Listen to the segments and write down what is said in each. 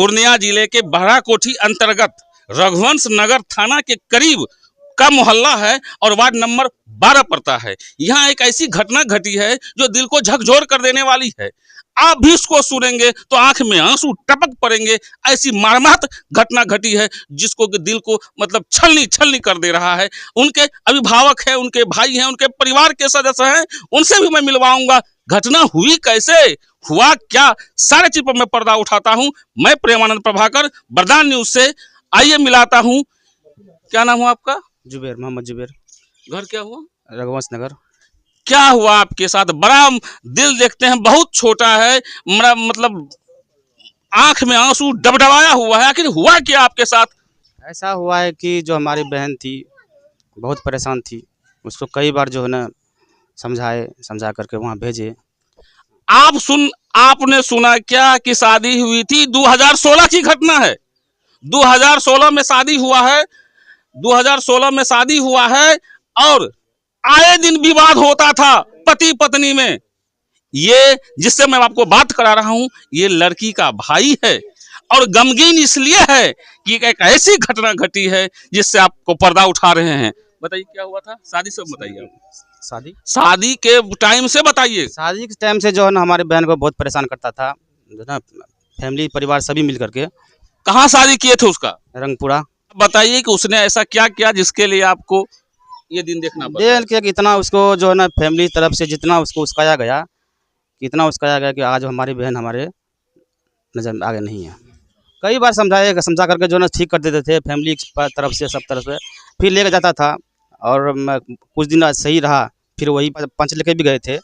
पूर्णिया जिले के बहराकोठी अंतर्गत रघुवंश नगर थाना के करीब का मोहल्ला है और वार्ड नंबर 12 पड़ता है। यहाँ एक ऐसी घटना घटी है जो दिल को झकझोर कर देने वाली है। आप भी इसको सुनेंगे तो आंख में आंसू टपक पड़ेंगे। ऐसी मर्माहत घटना घटी है जिसको दिल को मतलब छलनी छलनी कर दे रहा है। उनके अभिभावक हैं, उनके भाई हैं, उनके परिवार के सदस्य हैं, उनसे भी मैं मिलवाऊंगा। घटना हुई कैसे, हुआ क्या, सारे चीज पर मैं पर्दा उठाता हूँ। मैं प्रेमानंद प्रभाकर, वरदान न्यूज से। आइए मिलाता हूँ। क्या नाम हुआ आपका? जुबेर, मोहम्मद जुबेर। घर क्या हुआ? रघुवंश नगर। क्या हुआ आपके साथ? बड़ा दिल देखते हैं, बहुत छोटा है, मतलब आंख में आंसू डबडबाया हुआ है। आखिर हुआ क्या आपके साथ? ऐसा हुआ है कि जो हमारी बहन थी बहुत परेशान थी, उसको कई बार जो है ना समझा करके वहाँ भेजे। आपने सुना क्या कि शादी हुई थी? 2016 की घटना है। 2016 में शादी हुआ है। 2016 में शादी हुआ है और आए दिन विवाद होता था पति पत्नी में। ये जिससे मैं आपको बात करा रहा हूं, ये लड़की का भाई है और गमगीन इसलिए है कि एक ऐसी घटना घटी है जिससे आपको पर्दा उठा रहे हैं। बताइए क्या हुआ था? शादी से बताइए आप। शादी के टाइम से बताइए। शादी के टाइम से जो है ना हमारी बहन को बहुत परेशान करता था, जो ना फैमिली परिवार सभी मिल करके। कहाँ शादी किए थे उसका? रंगपुरा। बताइए कि उसने ऐसा क्या किया जिसके लिए आपको ये दिन देखना पड़ा? देख के इतना उसको जो है ना फैमिली तरफ से जितना उसको उस्काया गया कि आज हमारी बहन हमारे नजर में आगे नहीं है। कई बार समझा करके जो है ना ठीक कर देते थे फैमिली तरफ से, सब तरफ से। फिर लेके जाता था और कुछ दिन सही रहा, फिर वही पंच लेके भी गए थे,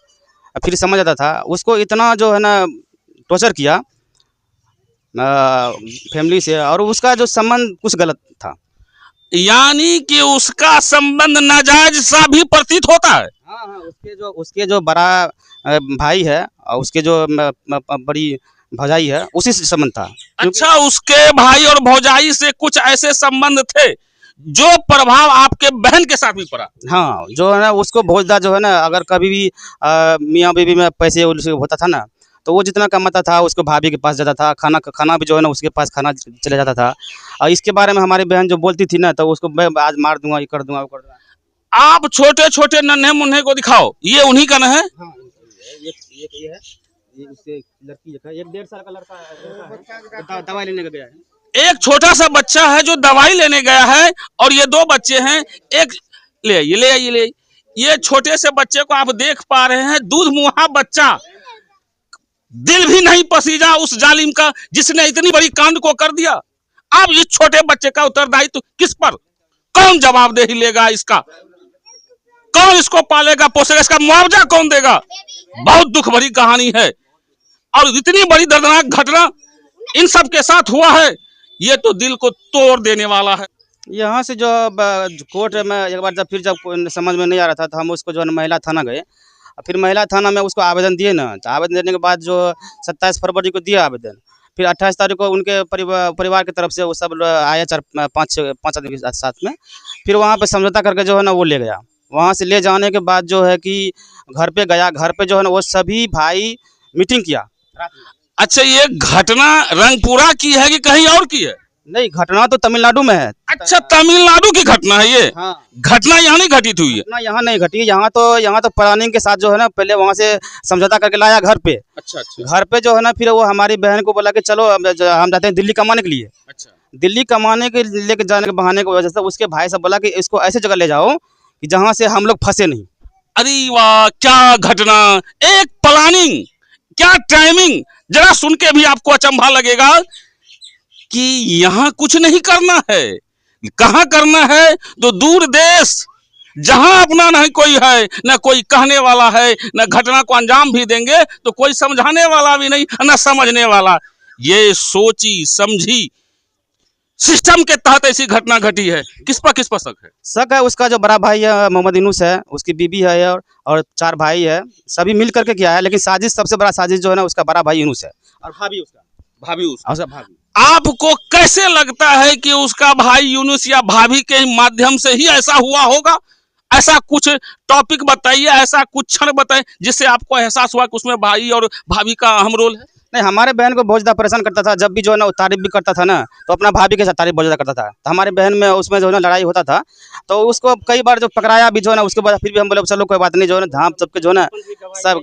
फिर समझ आता था। उसको इतना जो है ना टॉर्चर किया फैमिली से, और उसका जो संबंध कुछ गलत था। यानी कि उसका संबंध नाजायज सा भी प्रतीत होता है। हाँ, उसके जो बड़ा भाई है और उसके जो बड़ी भौजाई है, उसी से संबंध था। अच्छा, उसके भाई और भौजाई से कुछ ऐसे संबंध थे जो प्रभाव आपके बहन के साथ भी पड़ा। हाँ, जो है ना उसको भोजदा जो है ना, अगर कभी भी मियाँ बीवी में पैसे होता था ना, तो वो जितना कमाता था उसको भाभी के पास जाता था। खाना भी जो है ना उसके पास खाना चले जाता था। और इसके बारे में हमारी बहन जो बोलती थी ना, तो उसको मैं आज मार दूंगा, ये कर दूंगा, वो कर दूंगा। आप छोटे छोटे नन्हे मुन्ने को दिखाओ, ये उन्हीं का न है? हाँ, ये है, ये उससे लड़की है, 1.5 साल का लड़का है, दवाई लेने गया है। एक छोटा सा बच्चा है जो दवाई लेने गया है और ये 2 बच्चे हैं। एक ले आइए। ये छोटे से बच्चे को आप देख पा रहे हैं, दूध मुहा बच्चा। दिल भी नहीं पसीजा उस जालिम का जिसने इतनी बड़ी कांड को कर दिया। अब इस छोटे बच्चे का उत्तरदायित्व किस पर? कौन जवाबदेही लेगा इसका? कौन इसको पालेगा पोसेगा? इसका मुआवजा कौन देगा? बहुत दुख भरी कहानी है और इतनी बड़ी दर्दनाक घटना इन सब के साथ हुआ है, ये तो दिल को तोड़ देने वाला है। यहाँ से जो कोर्ट में एक बार जब समझ में नहीं आ रहा था, तो हम उसको जो है महिला थाना गए। फिर महिला थाना में उसको आवेदन दिए ना, तो आवेदन देने के बाद जो 27 फरवरी को दिया आवेदन, फिर 28 तारीख को उनके परिवार की तरफ से वो सब आया 4-5 आदमी के साथ में। फिर वहाँ पे समझौता करके जो है ना वो ले गया। वहाँ से ले जाने के बाद जो है कि घर पे गया, घर पे जो है ना वो सभी भाई मीटिंग किया। अच्छा, ये घटना रंगपुरा की है कि कहीं और की है? नहीं, घटना तो तमिलनाडु में है। अच्छा, तमिलनाडु की घटना है ये? हाँ, घटना यहाँ नहीं घटित हुई है? घटना यहाँ नहीं घटी। यहाँ तो प्लानिंग के साथ जो है ना पहले वहाँ से समझौता करके लाया घर पे। अच्छा। घर पे जो है ना फिर वो हमारी बहन को बोला कि चलो हम जाते हैं दिल्ली कमाने के लिए। अच्छा। दिल्ली कमाने के लेके जाने के बहाने की वजह से उसके भाई से बोला कि इसको ऐसे जगह ले जाओ कि जहाँ से हम लोग फंसे नहीं। अरे वाह, क्या घटना! एक प्लानिंग, क्या टाइमिंग! जरा सुन के भी आपको अचंभा लगेगा कि यहाँ कुछ नहीं करना है। कहाँ करना है? तो दूर देश, जहां अपना नहीं कोई है, न कोई कहने वाला है, न घटना को अंजाम भी देंगे तो कोई समझाने वाला भी नहीं, न समझने वाला। ये सोची समझी सिस्टम के तहत ऐसी घटना घटी है। किस पर शक है? शक है उसका जो बड़ा भाई है मोहम्मद यूनुस है, उसकी बीबी है और 4 भाई है, सभी मिल करके किया है। लेकिन साजिश, सबसे बड़ा साजिश जो है ना उसका बड़ा भाई यूनुस है और भाभी उसका। आपको कैसे लगता है कि उसका भाई यूनुस या भाभी के माध्यम से ही ऐसा हुआ होगा? ऐसा कुछ टॉपिक बताइए, ऐसा कुछ क्षण बताइए जिससे आपको एहसास हुआ कि उसमें भाई और भाभी का अहम रोल है। नहीं, हमारे बहन को बहुत ज़्यादा परेशान करता था। जब भी जो है ना वो तारीफ भी करता था ना, तो अपना भाभी के साथ तारीफ बहुत ज़्यादा करता था। तो हमारे बहन में उसमें जो है ना लड़ाई होता था, तो उसको कई बार जो पकड़ाया भी जो है ना, उसके बाद फिर भी हम बोले चलो कोई बात नहीं, जो है ना धाम सबके जो है ना सब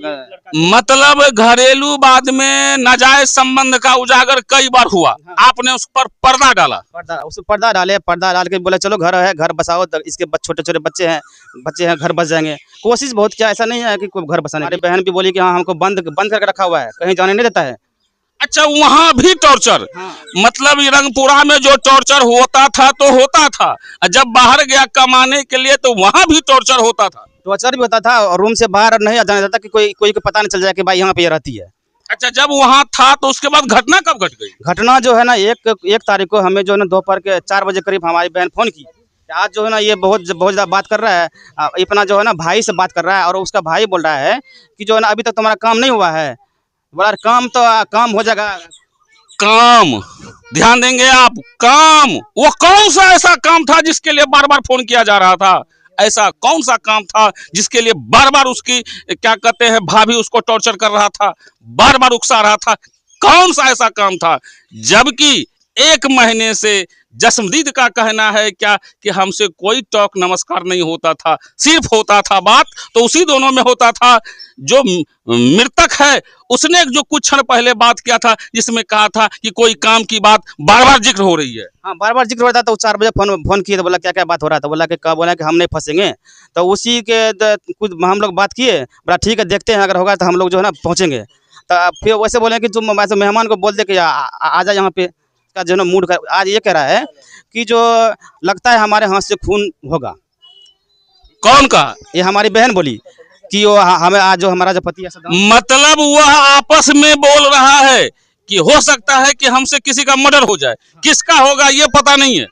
मतलब घरेलू बाद में नाजायज संबंध का उजागर कई बार हुआ, आपने उस पर पर्दा डाला। पर्दा डाले, पर्दा डाल के बोले चलो घर है, घर बसाओ, तो इसके छोटे छोटे बच्चे हैं, घर बस जाएंगे। कोशिश बहुत किया, ऐसा नहीं है कि कोई घर बसाने। हमारी बहन भी बोली कि हाँ हमको बंद करके रखा हुआ है, कहीं जाने नहीं देता है। अच्छा, वहाँ भी टॉर्चर। हाँ। मतलब ये रंगपुरा में जो टॉर्चर होता था तो होता था, और जब बाहर गया कमाने के लिए तो वहाँ भी टॉर्चर होता था। टॉर्चर भी होता था, और रूम से बाहर नहीं जाने देता कि कोई को पता नहीं चल जाए कि भाई यहाँ पे ये रहती है। अच्छा, जब वहाँ था तो उसके बाद घटना कब घट गई? घटना जो है ना एक तारीख को हमें जो है ना दोपहर के 4 बजे करीब हमारी बहन फोन की, आज जो है ना ये बहुत ज़्यादा बात कर रहा है, अपना जो है ना भाई से बात कर रहा है, और उसका भाई बोल रहा है कि जो है ना अभी तक तुम्हारा काम नहीं हुआ है। बोला काम तो काम हो जाएगा। काम, ध्यान देंगे आप, काम, वो कौन सा ऐसा काम था जिसके लिए बार बार फोन किया जा रहा था? ऐसा कौन सा काम था जिसके लिए बार बार उसकी क्या कहते हैं भाभी उसको टॉर्चर कर रहा था, बार बार उकसा रहा था? कौन सा ऐसा काम था? जबकि 1 महीने से जसमदीद का कहना है क्या कि हमसे कोई टॉक नमस्कार नहीं होता था, सिर्फ होता था बात तो उसी दोनों में होता था। जो मृतक है उसने जो कुछ क्षण पहले बात किया था जिसमें कहा था कि कोई काम की बात बार बार जिक्र हो रही है। हाँ, बार बार जिक्र हो रहा था, तो 4 बजे फोन किए तो बोला क्या क्या बात हो रहा था। बोला कि हम नहीं फंसेंगे, तो उसी के कुछ हम लोग बात किए। बोला ठीक है, देखते हैं, अगर होगा तो हम लोग जो है ना पहुँचेंगे। तो फिर वैसे बोले कि तुम वैसे मेहमान को बोल दे कि आ जा यहाँ पे, का जो है ना मूड कर। आज ये कह रहा है कि जो लगता है हमारे हाथ से खून होगा। कौन कहा? ये हमारी बहन बोली कि वो हमें आज जो हमारा जो पति है मतलब वह आपस में बोल रहा है कि हो सकता है कि हमसे किसी का मर्डर हो जाए, किसका होगा ये पता नहीं है।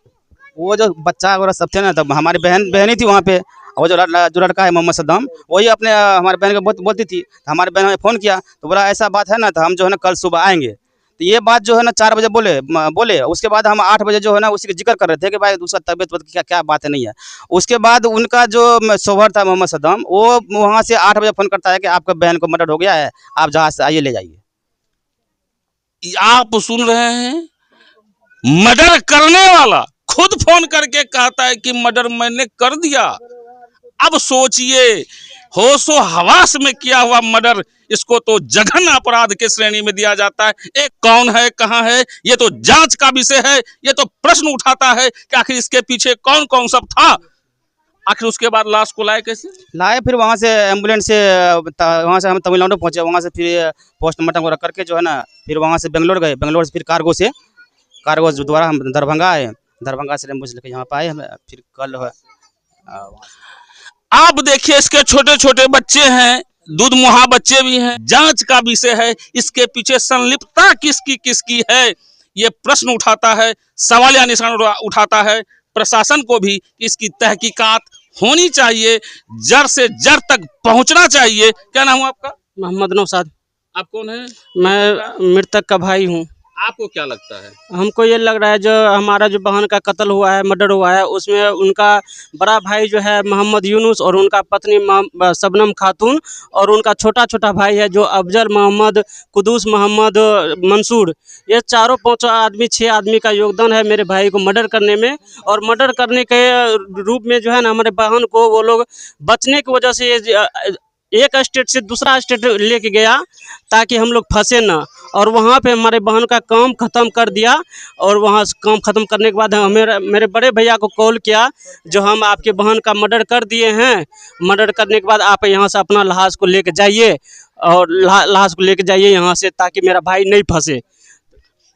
वो जो बच्चा वगैरह सब थे ना, तब हमारी बहन ही थी वहाँ पे। वो जो लड़का है मोहम्मद सद्दाम, वही अपने हमारे बहन को बोलती थी। तो हमारे बहन ने फ़ोन किया तो बोला ऐसा बात है ना, तो हम जो है ना कल सुबह आएंगे। तो ये बात जो है ना 4 बजे बोले। उसके बाद हम 8 बजे जो है ना उसी का जिक्र कर रहे थे कि भाई दूसरा तबीयत क्या बात है नहीं है। उसके बाद उनका जो शौहर था मोहम्मद सद्दाम, वो वहाँ से 8 बजे फ़ोन करता है कि आपका बहन को मर्डर हो गया है, आप जहाज से आइए ले जाइए। आप सुन रहे हैं, मर्डर करने वाला खुद फोन करके कहता है कि मर्डर मैंने कर दिया। अब सोचिए, होशो हवास में किया हुआ मर्डर, इसको तो जघन्य अपराध के श्रेणी में दिया जाता है। एक कौन है, कहां है, ये तो जांच का विषय है। ये तो प्रश्न उठाता है कि आखिर इसके पीछे कौन कौन सब था। आखिर उसके बाद लाश को लाए कैसे? लाए फिर वहाँ से एम्बुलेंस से, वहाँ से हम तमिलनाडु पहुँचे। वहाँ से फिर पोस्टमार्टम वगैरह करके जो है ना फिर वहाँ से बेंगलोर गए। बेंगलोर से फिर कार्गो द्वारा हम दरभंगा आए। दरभंगा से एम्बुलेंस लेकर यहाँ पे आए हम। फिर कल है आप देखिए, इसके छोटे छोटे बच्चे हैं, दूध मुहा बच्चे भी हैं। जांच का विषय है, इसके पीछे संलिप्तता किसकी है, ये प्रश्न उठाता है, सवालिया निशान उठाता है प्रशासन को भी। इसकी तहकीकात होनी चाहिए, जड़ से जड़ तक पहुंचना चाहिए। क्या नाम है आपका? मोहम्मद नौशाद। आप कौन है? मैं मृतक का भाई हूँ। आपको क्या लगता है? हमको ये लग रहा है जो हमारा जो बहन का कत्ल हुआ है, मर्डर हुआ है, उसमें उनका बड़ा भाई जो है मोहम्मद यूनुस और उनका पत्नी शबनम खातून और उनका छोटा भाई है जो अफजल मोहम्मद, कुदूस मोहम्मद, मंसूर, ये चारों 5 आदमी 6 आदमी का योगदान है मेरे भाई को मर्डर करने में। और मर्डर करने के रूप में जो है ना हमारे बहन को वो लोग बचने की वजह से एक स्टेट से दूसरा स्टेट लेके गया ताकि हम लोग फंसे ना, और वहाँ पे हमारे बहन का काम ख़त्म कर दिया। और वहाँ से काम ख़त्म करने के बाद मेरे बड़े भैया को कॉल किया जो हम आपके बहन का मर्डर कर दिए हैं, मर्डर करने के बाद आप यहाँ से अपना लाश को लेके जाइए और लाश को लेके जाइए यहाँ से ताकि मेरा भाई नहीं फंसे।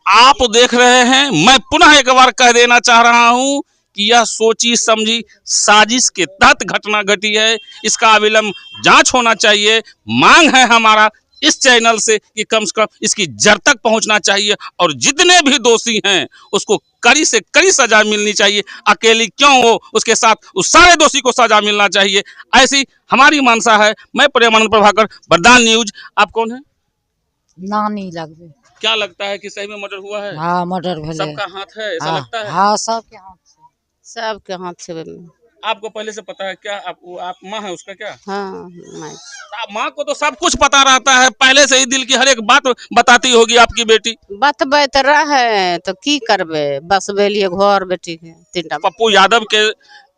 आप देख रहे हैं, मैं पुनः एक बार कह देना चाह रहा हूं कि यह सोची समझी साजिश के तहत घटना घटी है। इसका अविलंब जांच होना चाहिए। मांग है हमारा इस चैनल से कि कम से कम इसकी जड़ तक पहुंचना चाहिए, और जितने भी दोषी हैं उसको कड़ी से कड़ी सजा मिलनी चाहिए। अकेली क्यों हो, उसके साथ उस सारे दोषी को सजा मिलना चाहिए, ऐसी हमारी मानसा है। मैं प्रेमानंद प्रभाकर, वरदान न्यूज। आप कौन है? नानी लगबे। क्या लगता है कि सही में मर्डर हुआ है? हाँ मर्डर भेले। सबका हाथ है, ऐसा हाँ, लगता है? हाँ सबके हाथ से। सबके हाथ से। आपको पहले से पता है क्या? आप माँ है उसका क्या? हाँ मैं माँ को तो सब कुछ पता रहता है, पहले से ही दिल की हर एक बात बताती होगी आपकी बेटी। बतबे तो रहे तो की करबे, बस बेलिए घर बेटी के तीनटा। पप्पू यादव के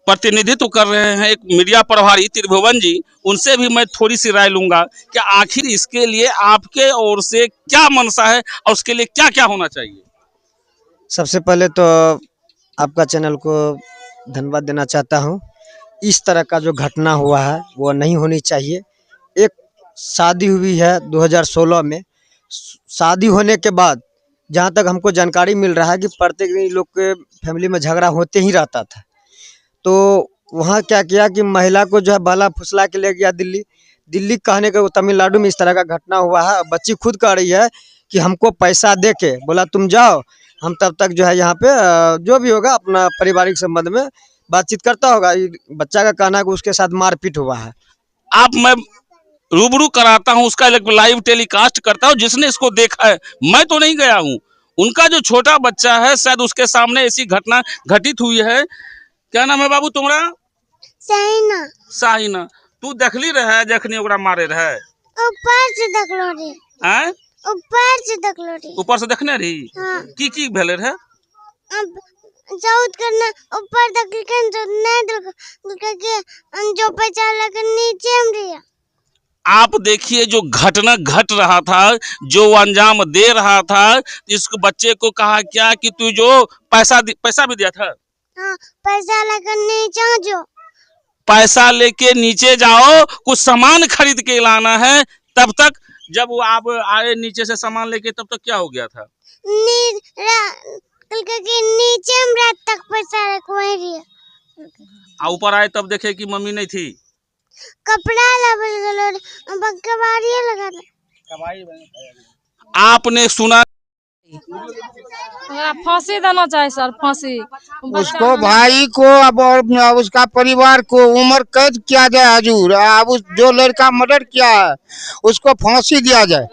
प्रतिनिधित्व कर रहे हैं एक मीडिया प्रभारी त्रिभुवन जी, उनसे भी मैं थोड़ी सी राय लूंगा कि आखिर इसके लिए आपके ओर से क्या मंशा है और उसके लिए क्या क्या होना चाहिए। सबसे पहले तो आपका चैनल को धन्यवाद देना चाहता हूं। इस तरह का जो घटना हुआ है वो नहीं होनी चाहिए। एक शादी हुई है 2016 में, शादी होने के बाद जहां तक हमको जानकारी मिल रहा है कि प्रत्येक दिन लोग के फैमिली में झगड़ा होते ही रहता था। तो वहाँ क्या किया कि महिला को जो है बाला फुसला के ले गया दिल्ली कहने के तमिलनाडु में इस तरह का घटना हुआ है। बच्ची खुद कह रही है कि हमको पैसा दे के बोला तुम जाओ, हम तब तक जो है यहाँ पे जो भी होगा अपना पारिवारिक संबंध में बातचीत करता होगा। बच्चा का कहना है कि उसके साथ मारपीट हुआ है। आप मैं रूबरू कराता हूं, उसका लाइव टेलीकास्ट करता हूं, जिसने इसको देखा है, मैं तो नहीं गया हूं। उनका जो छोटा बच्चा है शायद उसके सामने ऐसी घटना घटित हुई है। क्या नाम है बाबू तुम्हारा? साइना। साहिना। तू देखली रहे जखनी ओकरा मारे रहे? ऊपर से देखलो रे। हैं? ऊपर से देखलो रे। ऊपर से देखने रही? हाँ। की भेले रहे? अब जाउत करना ऊपर देख के जो नहीं देख के जो पैसा लगे नीचे में रिया। आप देखिए जो घटना घट रहा था, जो अंजाम दे रहा था, इस बच्चे को कहा क्या कि तू जो पैसा भी दिया था? हाँ, पैसा लगे नीचे जो। पैसा लेके नीचे जाओ, कुछ सामान खरीद के लाना है। तब तक जब वो आप आए नीचे से सामान लेके, तब तक क्या हो गया था? नीचे में रात तक पैसा रखवाई रिया। ऊपर आए तब देखे कि मम्मी नहीं थी। कपड़ा लबल गलो कबाड़ी लगा दे। आपने सुना? फांसी देना चाहिए सर, फांसी उसको भाई को अब और उसका परिवार को उम्र कैद किया जाए हजूर। अब जो लड़का मर्डर किया है उसको फांसी दिया जाए।